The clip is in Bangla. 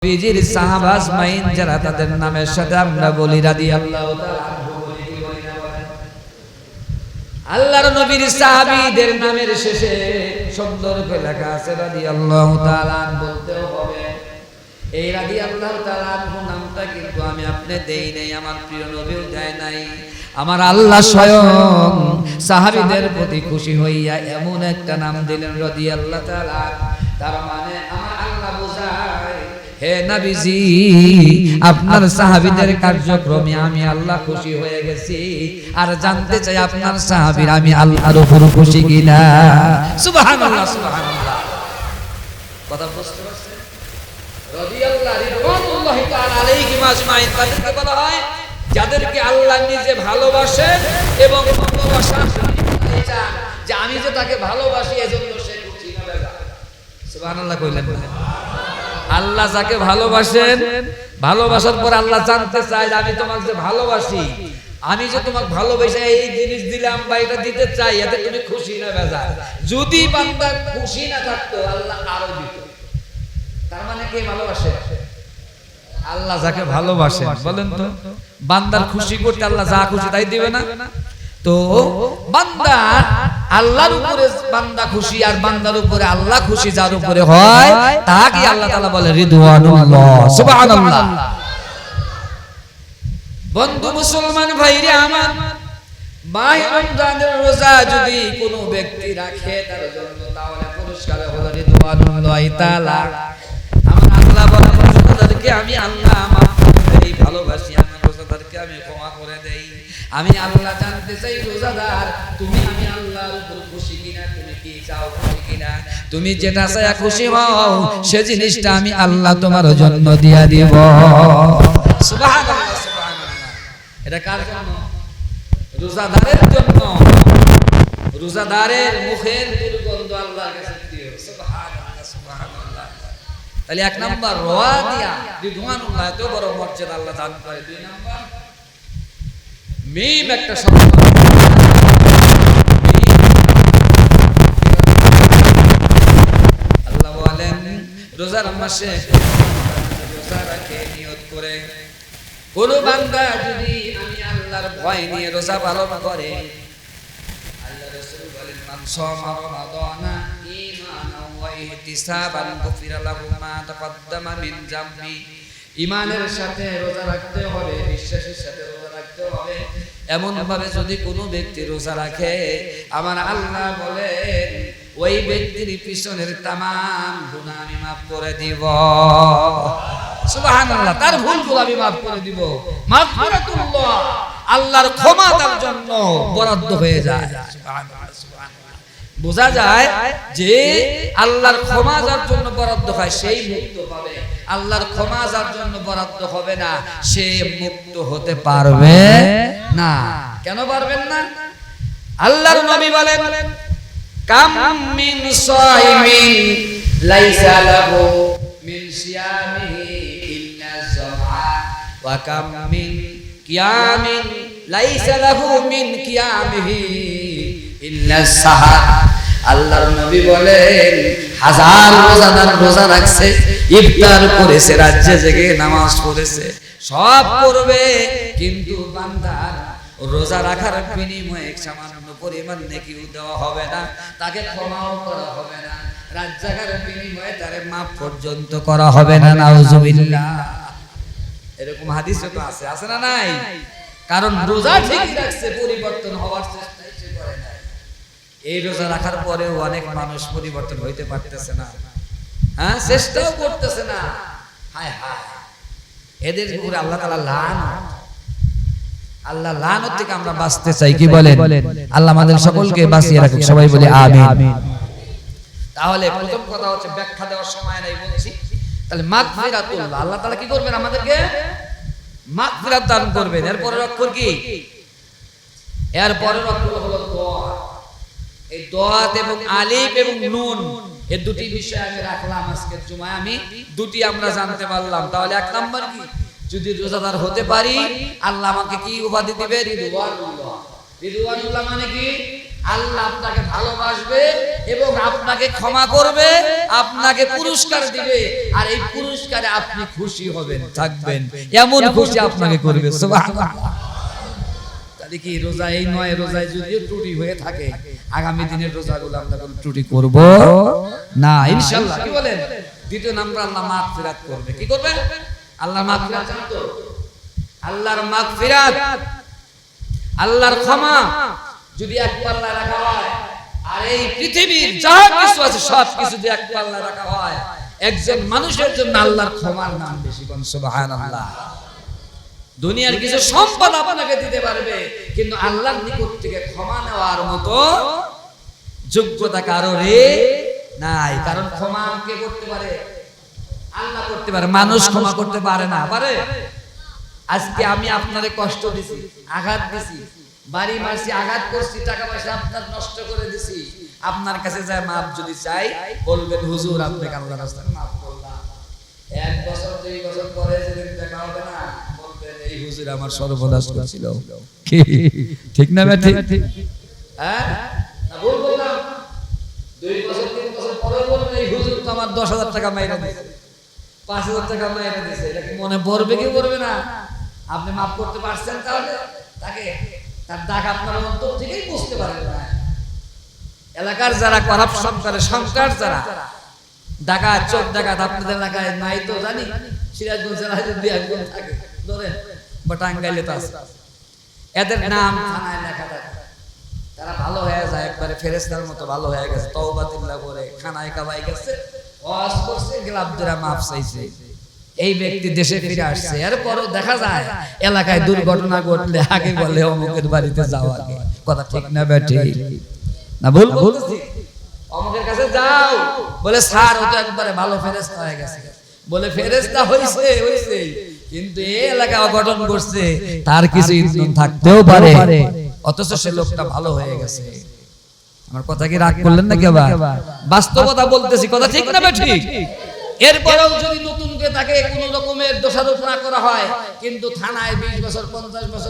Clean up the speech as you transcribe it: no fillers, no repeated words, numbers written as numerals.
নবীজির সাহাবা আজমাইন যারা তাদের নামের সাথে আমরা বলি রাদিয়াল্লাহু তাআলা আনহু বলি কি বলি না বলেন। আল্লাহর নবীর সাহাবীদের নামের শেষে সুন্দর করে লেখা আছে রাদিয়াল্লাহু তাআলা বলতেও হবে। এই রাদিয়াল্লাহু তাআলা আনহু নামটা কিন্তু আমি আপনি দেই নাই, আমার প্রিয় নবীও দেয় নাই। আমার আল্লাহ স্বয়ং সাহাবীদের প্রতি খুশি হইয়া এমন একটা নাম দিলেন রাদিয়াল্লাহু তাআলা। তার মানে আমার আল্লাহ বোঝায়, হে নবীজি আপনার সাহাবীদের কার্যক্রমে আমি আল্লাহ খুশি হয়ে গেছি, আর জানতে চাই আপনার সাহাবীরা আমি আল্লাহর উপর খুশি কিনা। সুবহানাল্লাহ সুবহানাল্লাহ। কথা বুঝতে পারছেন? রাদিয়াল্লাহু রিদওয়ানুল্লাহি তাআলা আলাইহিম আজমাইন তাদেরকে বলা হয় যাদেরকে আল্লাহ নিজে ভালোবাসেন এবং ভালোবাসা চান, যে আমি যে তাকে ভালোবাসি এজন্য সে খুশি হবে। সুবহানাল্লাহ কইলেন না? আল্লাহ যাকে ভালোবাসেন, ভালোবাসার পর আল্লাহ জানতে চায় যে আমি তোমাকে যে ভালোবাসি, আমি যে তোমাকে ভালোবেসে এই জিনিস দিলাম বা এটা দিতে চাই, এতে তুমি খুশি না বেজার। যদি বান্দা খুশি না থাকতো আল্লাহ আরো দিত। তার মানে কে ভালোবাসে? আল্লাহ যাকে ভালোবাসেন। বলেন তো বান্দার খুশি করতে আল্লাহ যা খুশি তাই দিবে না? তো বান্দা আল্লাহর উপরে বান্দা খুশি, আর বান্দার উপরে আল্লাহ খুশি যার উপরে হয় তাকে আল্লাহ তাআলা বলে রিদওয়ানুল্লাহ। সুবহানাল্লাহ। বন্ধু মুসলমান ভাইরা আমার, মাহে রমজানের রোজা যদি কোনো ব্যক্তি রাখে তার জন্য তাহলে পুরস্কার হলো রিদওয়ানুল্লাহ তাআলা। আমার আল্লাহ বলেন রোজাদারকে আমি আল্লাহ মাফ করে দেই, ভালোবাসি, আমার রোজাদারকে আমি ক্ষমা করে দেই। আমি আল্লাহ জানতে চাই রোজাদার তুমি আমি আল্লাহর উপর খুশি কিনা, তুমি কি চাও খুশি কিনা? তুমি যেটা চাই খুশি হও সে জিনিসটা আমি আল্লাহ তোমার জন্য দিয়া দিব। সুবহানাল্লাহ সুবহানাল্লাহ। এটা কার জন্য? রোজাদারের জন্য। রোজাদারের মুখের দুর্গন্ধ আল্লাহর কাছে প্রিয়। সুবহানাল্লাহ সুবহানাল্লাহ। তাহলে এক নাম্বার রাদিয়া রিদওয়ানুল্লাহ, এত বড় মর্যাদা আল্লাহ দান করে। দুই নাম্বার মিম একটা শব্দ, আল্লাহ বলেন রোজার মাসে রোজা রাখে নিয়ত করে কোন বান্দা যদি আমি আল্লাহর ভয় নিয়ে রোজা পালন করে, আল্লাহ রাসূল বলেন মান সামা রমাদানা ঈমানান ওয়া ইহতিসাবান গুফিরা লাহু মা তাকাদ্দামা মিন জামবি। ঈমানের সাথে রোজা রাখতে হবে, বিশ্বাসের সাথে রোজা রাখতে হবে। এমন ভাবে যদি কোনো ব্যক্তি রোজা রাখে আমার আল্লাহ বলেন ওই ব্যক্তির পিছনের তামাম গুনাহ আমি মাফ করে দিব। সুবহানাল্লাহ। তার ভুলগুলো আমি মাফ করে দিব। মাগফিরাতুল্লাহ, আল্লাহর ক্ষমা তার জন্য বরাদ্দ হয়ে যায়। সুবহানাল্লাহ সুবহানাল্লাহ। বোঝা যায় যে আল্লাহর ক্ষমা যার জন্য বরাদ্দ হয় সেই মুক্ত পাবে, আল্লাহর ক্ষমা যার জন্য বরাদ্দ হবে না সে মুক্ত হতে পারবে না। কেন পারবেন না? আল্লাহর নবী বলেন কাম মিন সাইমিন লাইসা লাহু মিন সিয়ামিহি ইল্লা যামআ ওয়া কাম মিন কিয়ামিন লাইসা লাহু মিন কিয়ামিহি ইল্লা সাহার। আল্লাহর নবী বলেন হাজার রোজাদার রোজা রাখছে, ইফতার করেছে, রাজ্যে জেগে নামাজ পড়েছে, সব করবে, কিন্তু বান্দার রোজা রাখার বিনিময়ে সামান্য পরিমাণ নেকি দেওয়া হবে না, তাকে ক্ষমাও করা হবে না, রাত জাগার বিনিময়ে তারে মাফ পর্যন্ত করা হবে না। নাউজুবিল্লাহ। এরকম হাদিসে তো আছে, আছে না নাই? কারণ রোজা ঠিক রাখছে, পরিবর্তন হওয়ার চেষ্টা সে করে না। এই রোজা রাখার পরেও অনেক মানুষ পরিবর্তন হইতে পারতেছে না, হ্যাঁ, চেষ্টাও করতেছে না। হায় হায়, এদের উপরে আল্লাহ তাআলা লানত। আল্লাহ লানত থেকে আমরা বাঁচতে চাই, কি বলেন? আল্লাহ আমাদের সকলকে বাঁচিয়ে রাখুক, সবাই বলি আমিন। তাহলে প্রথম কথা হচ্ছে ব্যাখ্যা দেওয়ার সময় নাই বলছি। তাহলে মাগফিরাতুল্লাহ, আল্লাহ তাআলা কি করবেন? আমাদেরকে মাগফিরাত দান করবেন। এর পরের অক্ষর কি? এর পরের অক্ষর হলো দোয়া। এই দোয়াত এবং আলিফ এবং নুন, এই দুটি বিষয় আমি রাখলাম আজকের জুমায়। আমি দুটি আমরা জানতে পারলাম। তাহলে এক নাম্বার কি? যদি রোজাদার হতে পারি আল্লাহ আমাকে কি উপাধি দিবে? রিদওয়ানুল্লাহ। রিদওয়ানুল্লাহ মানে কি? আল্লাহ আপনাকে ভালোবাসবে এবং আপনাকে ক্ষমা করবে, আপনাকে পুরস্কার দিবে, আর এই পুরস্কারে আপনি খুশি হবেন, থাকবেন, এমন খুশি আপনাকে করবে। সুবহানাল্লাহ। তাহলে কি রোজা এই নয়, রোজায় যদি ত্রুটি হয়ে থাকে আগামী দিনের রোজাগুলো আমরা কোনো ত্রুটি করব না ইনশাআল্লাহ। কি বলেন? দ্বিতীয় নাম্বার আল্লাহ মাগফিরাত করবে। কি করবে? আল্লাহ মাগফিরাত জানেন তো? আল্লাহর মাগফিরাত, আল্লাহর ক্ষমা যদি এক পাল্লায় রাখা হয়, আর এই পৃথিবীর যা কিছু আছে সব কিছু যদি এক পাল্লায় রাখা হয়, একজন মানুষের জন্য আল্লাহর ক্ষমার নাম বেশি। কোন সুবহানাল্লাহ। দুনিয়ার কিছু সম্পদ আপনাকে দিতে পারবে, কিন্তু আল্লাহর নিকট থেকে ক্ষমা নেওয়ার মতো যোগ্যতা কারোর নাই। কারণ ক্ষমা কে করতে পারে? আল্লাহ করতে পারে, মানুষ ক্ষমা করতে পারে না। পারে? আজকে আমি আপনারে কষ্ট দিছি, আঘাত দিছি, বাড়ি মারছি, আঘাত করছি, টাকা পয়সা আপনার নষ্ট করে দিছি, আপনার কাছে যায় মাপ যদি চাই, বলবেন হুজুর আপনাকে আল্লাহর রাস্তায় মাফ করলাম। 1 বছর 2 বছর পরে যেদিন দেখা হবে না, বলবেন এই হুজুর আমার সর্বনাশ করেছিল। কি ঠিক না বেঠিক? হ্যাঁ না ভুল বললাম? 2 বছর 3 বছর পরে বলবেন এই হুজুর তো আমার 10,000 টাকা মাইরা দিয়েছে, 5,000 টাকা মাইরা দিয়েছে। এটা কি মনে পড়বে কি পড়বে না? আপনি মাফ করতে পারছেন তাহলে তাকে? তার দাগ আপনার অন্তর থেকেই বুঝতে পারেন না। এলাকার যারা করাপশন করে, সংস্কার যারা ডাকাত, চোর ডাকাত আপনাদের এলাকায় নাই তো জানি, সিরাজগঞ্জ জেলায় যদি একজন থাকে ধরেন, বা টাঙ্গাইলে তো আছে, এদের নাম থানায় লেখা থাকে, তারা ভালো হয়ে যায়, একবারে ফেরেশতার মতো ভালো হয়ে গেছে, তওবাতুল্লাহ করে খানায় কাবায় গেছে, ওয়াজ করছে, গ্লাবদের মাফ চাইছে, এই ব্যক্তি দেশে ফিরে আসছে। এরপরও দেখা যায় এলাকায় দুর্ঘটনা ঘটলে আগে বলে অমুকের বাড়িতে যাওয়া। কথা ঠিক না বেঠিক? না ভুল বলতেছি? অমুকের কাছে যাও, বলে স্যার ও তো একবারে ভালো ফেরেশতা হয়ে গেছে। বলে ফেরেশতা হইছে হইছে, কিন্তু এই এলাকায় অঘটন করছে, তার কিছু ইন্ধন থাকতেও পারে, অথচ সে লোকটা ভালো হয়ে গেছে। আমার কথা কি রাগ করলেন নাকি? আবার বাস্তবতা বলতেছি, কথা ঠিক না বেঠিক? এরপরেও যদি নতুন কে তাকে কোনো রকমের দোষারোপ না করা হয়, কিন্তু থানায় 20 বছর 50 বছর